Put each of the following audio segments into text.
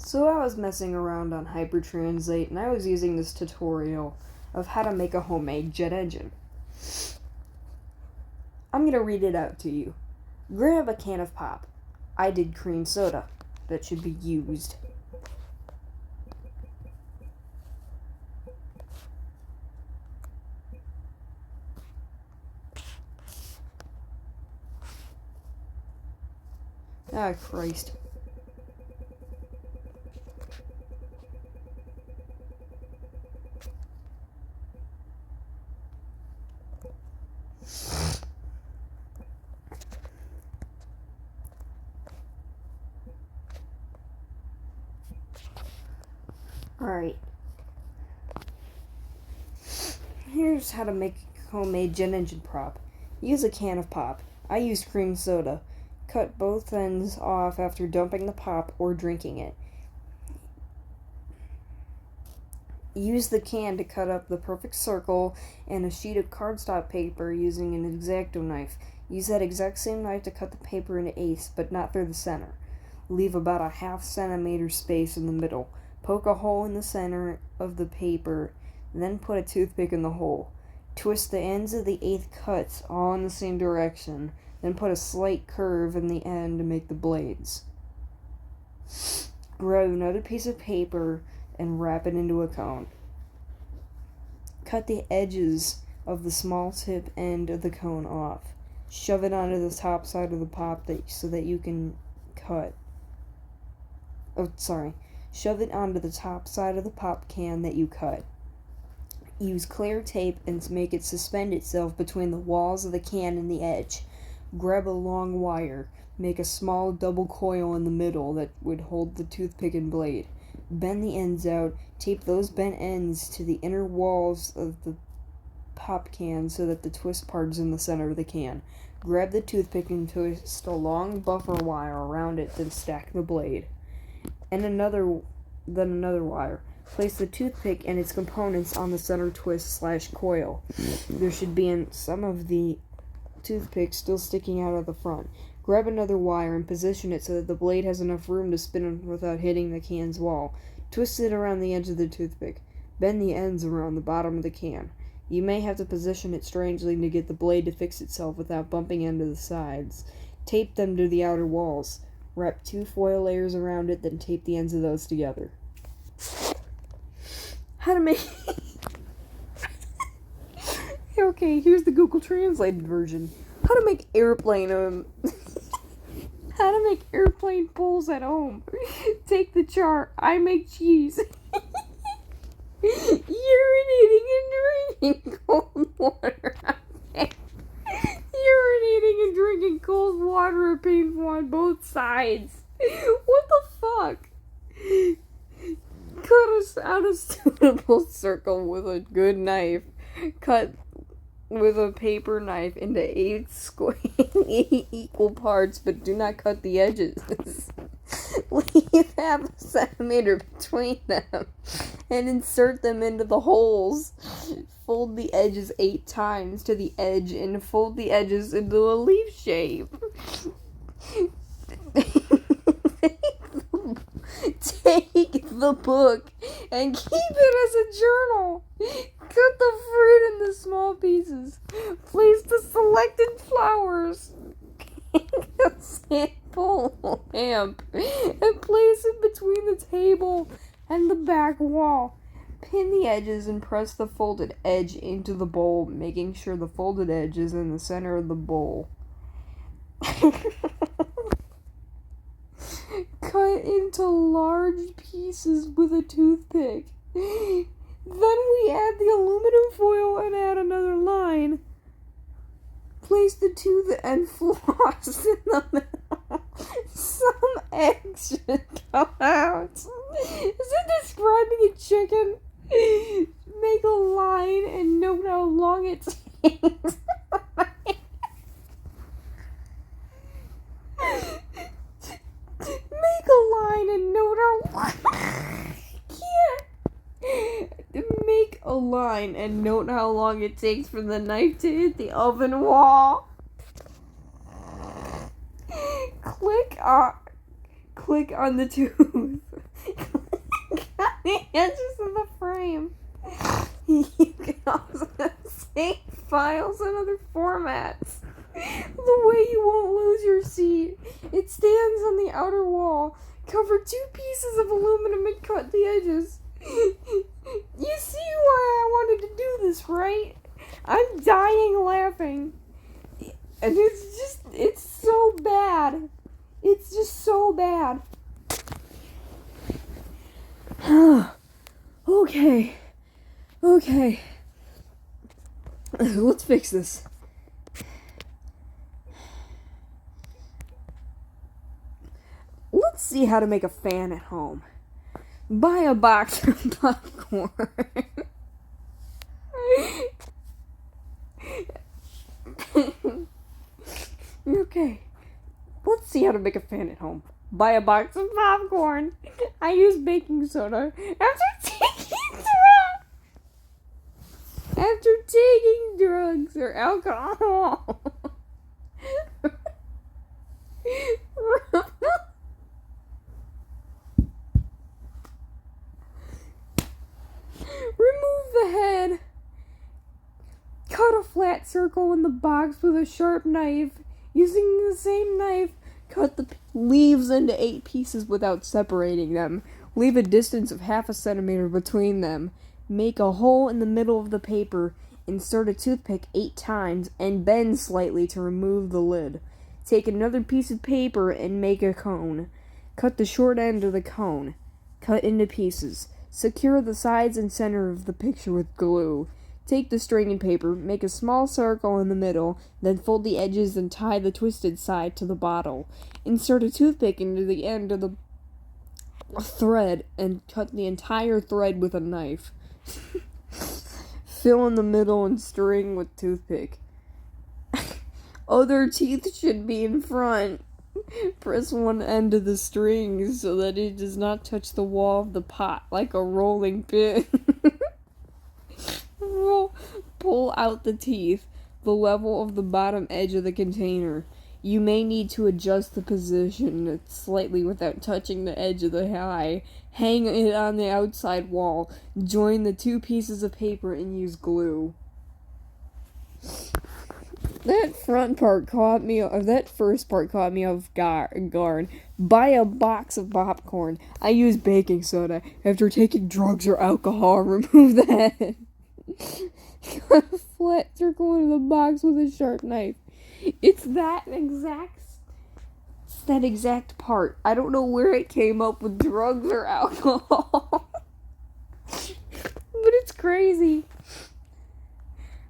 So I was messing around on hypertranslate and I was using this tutorial of how to make a homemade jet engine. I'm going to read it out to you. Grab a can of pop. I did cream soda. That should be used. Ah, Christ. Alright. Here's how to make a homemade jet engine prop. Use a can of pop. I used cream soda. Cut both ends off after dumping the pop or drinking it. Use the can to cut up the perfect circle and a sheet of cardstock paper using an X-Acto knife. Use that exact same knife to cut the paper into eighths, but not through the center. Leave about a ½ centimeter space in the middle. Poke a hole in the center of the paper, then put a toothpick in the hole. Twist the ends of the eighth cuts all in the same direction, then put a slight curve in the end to make the blades. Grab another piece of paper and wrap it into a cone. Cut the edges of the small tip end of the cone off. Shove it onto the top side of the pop so that you can cut. Shove it onto the top side of the pop can that you cut. Use clear tape and make it suspend itself between the walls of the can and the edge. Grab a long wire. Make a small double coil in the middle that would hold the toothpick and blade. Bend the ends out. Tape those bent ends to the inner walls of the pop can so that the twist part is in the center of the can. Grab the toothpick and twist a long buffer wire around it, then stack the blade. And another wire. Place the toothpick and its components on the center twist/coil. There should be some of the toothpick still sticking out of the front. Grab another wire and position it so that the blade has enough room to spin without hitting the can's wall. Twist it around the edge of the toothpick. Bend the ends around the bottom of the can. You may have to position it strangely to get the blade to fix itself without bumping into the sides. Tape them to the outer walls. Wrap 2 foil layers around it, then tape the ends of those together. How to make... Okay, here's the Google translated version. How to make airplane How to make airplane poles at home. Take the chart. I make cheese. Urinating and drinking cold water. Urinating and drinking cold water are painful on both sides. What the fuck? Cut out a suitable circle with a good knife. Cut with a paper knife into 8 equal parts, but do not cut the edges. Leave ½ centimeter between them and insert them into the holes. Fold the edges 8 times to the edge and fold the edges into a leaf shape. Take the book and keep it as a journal. Cut the fruit into small pieces. Place the selected flowers in a sample lamp and place it between the table and the back wall. Pin the edges and press the folded edge into the bowl, making sure the folded edge is in the center of the bowl. Cut into large pieces with a toothpick. Then we add the aluminum foil and add another line. Place the tooth and floss in the middle. Some eggs should come out. Is it describing a chicken? Make a line and note how long it takes. Make a line and note how Make a line and note how long it takes for the knife to hit the oven wall. Click on the tooth. the edges of the frame. You can also save files in other formats. The way you won't lose your seat. It stands on the outer wall. Cover 2 pieces of aluminum and cut the edges. You see why I wanted to do this, right? I'm dying laughing. And it's so bad. It's just so bad. Okay. Let's fix this. Let's see how to make a fan at home. Buy a box of popcorn. Okay. Let's see how to make a fan at home. Buy a box of popcorn. I use baking soda. After taking drugs or alcohol. Remove the head. Cut a flat circle in the box with a sharp knife. Using the same knife, cut the leaves into 8 pieces without separating them. Leave a distance of 1/2 centimeter between them. Make a hole in the middle of the paper. Insert a toothpick 8 times and bend slightly to remove the lid. Take another piece of paper and make a cone. Cut the short end of the cone. Cut into pieces. Secure the sides and center of the picture with glue. Take the string and paper, make a small circle in the middle, then fold the edges and tie the twisted side to the bottle. Insert a toothpick into the end of the thread and cut the entire thread with a knife. Fill in the middle and string with toothpick. Other teeth should be in front. Press one end of the string so that it does not touch the wall of the pot like a rolling pin. Pull out the teeth, the level of the bottom edge of the container. You may need to adjust the position slightly without touching the edge of the eye. Hang it on the outside wall. Join the 2 pieces of paper and use glue. That first part caught me off guard. Buy a box of popcorn. I use baking soda. After taking drugs or alcohol, remove the head. Cut a flat circle into the box with a sharp knife. It's that exact part. I don't know where it came up with drugs or alcohol. But it's crazy.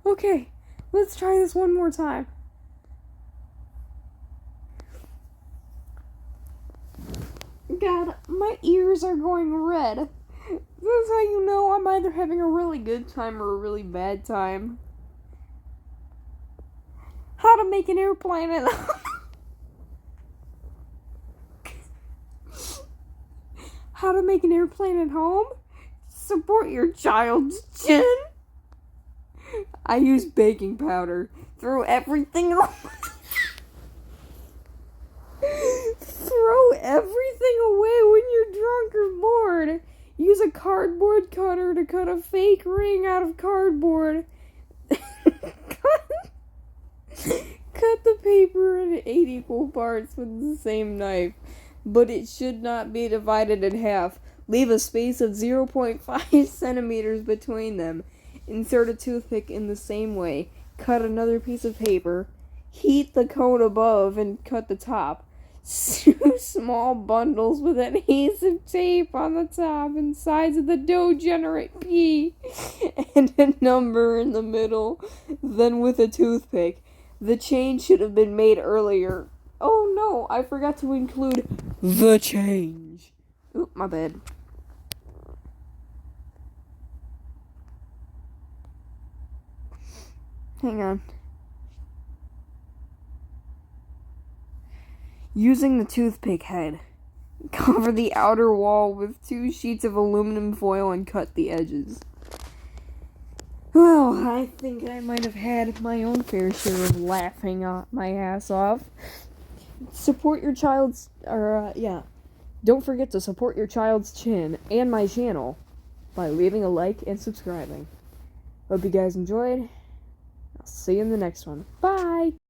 Okay, let's try this one more time. God, my ears are going red. This is how you know I'm either having a really good time or a really bad time. How to make an airplane at How to make an airplane at home? Support your child's chin. I use baking powder. Throw everything away. Throw everything away when you're drunk or bored. Use a cardboard cutter to cut a fake ring out of cardboard. Cut the paper into 8 equal parts with the same knife, but it should not be divided in half. Leave a space of 0.5 centimeters between them. Insert a toothpick in the same way. Cut another piece of paper. Heat the cone above and cut the top. Sew small bundles with adhesive tape on the top and sides of the dough. Generate P and a number in the middle. Then with a toothpick. The change should have been made earlier. Oh no, I forgot to include the change. Oop, my bad. Hang on. Using the toothpick head, cover the outer wall with 2 sheets of aluminum foil and cut the edges. Well, I think I might have had my own fair share of laughing my ass off. Support your child's, Don't forget to support your child's chin and my channel by leaving a like and subscribing. Hope you guys enjoyed. I'll see you in the next one. Bye!